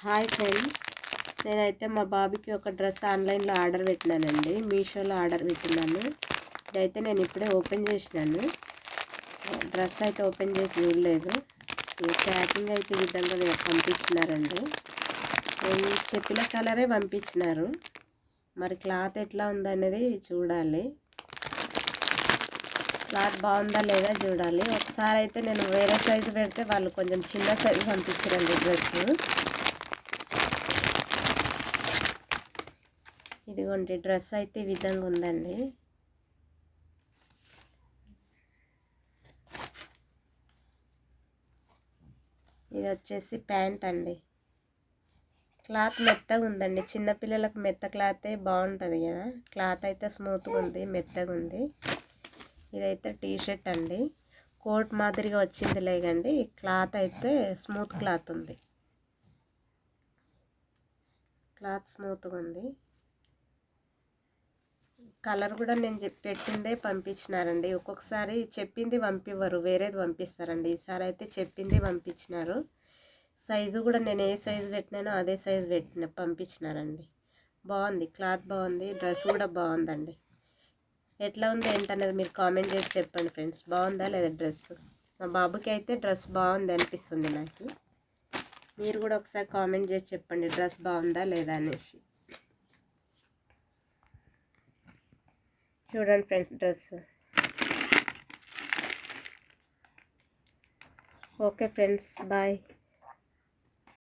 Hi friends, నేనైతే మా బాబుకి ఒక డ్రెస్ ఆన్లైన్లో ఆర్డర్ పెట్టినానండి. మీషోలో ఆర్డర్ పెట్టినాను. ఇదైతే నేను ఇప్పుడే ఓపెన్ చేసినాను. డ్రెస్ అయితే ఓపెన్ చేసి చూడలేదు. ఈ ప్యాకింగ్ అయితే ఈ విధంగా పంపించినారండి. నేను చెప్పిన కలరే పంపించినారు. మరి క్లాత్ ఎట్లా ఉందనేది చూడాలి. క్లాత్ బాగుందా లేదా చూడాలి. ఒకసారి అయితే నేను వేరే సైజు పెడితే వాళ్ళు కొంచెం చిన్న సైజు పంపించారండి డ్రెస్. ఇదిగోండి డ్రెస్ అయితే ఈ విధంగా ఉందండి. ఇది వచ్చేసి ప్యాంట్ అండి. క్లాత్ మెత్తగా ఉందండి. చిన్నపిల్లలకు మెత్త క్లాతే బాగుంటుంది కదా. క్లాత్ అయితే స్మూత్గా ఉంది, మెత్తగా ఉంది. ఇదైతే టీషర్ట్ అండి. కోట్ మాదిరిగా వచ్చింది లేకండి. క్లాత్ అయితే స్మూత్ క్లాత్ ఉంది. క్లాత్ స్మూత్గా ఉంది. కలర్ కూడా నేను పెట్టిందే పంపించినారండి. ఒక్కొక్కసారి చెప్పింది పంపివ్వరు, వేరేది పంపిస్తారండి. ఈసారి అయితే చెప్పింది పంపించినారు. సైజు కూడా నేను ఏ సైజు పెట్టినానో అదే సైజు పంపించినారండి. బాగుంది, క్లాత్ బాగుంది, డ్రెస్ కూడా బాగుందండి. ఎట్లా ఉంది ఏంటనేది మీరు కామెంట్ చేసి చెప్పండి ఫ్రెండ్స్. బాగుందా లేదా డ్రెస్? మా బాబుకి అయితే డ్రెస్ బాగుంది అనిపిస్తుంది నాకు. మీరు కూడా ఒకసారి కామెంట్ చేసి చెప్పండి డ్రెస్ బాగుందా లేదా అనేసి. చూడండి friends dress. Okay friends, bye.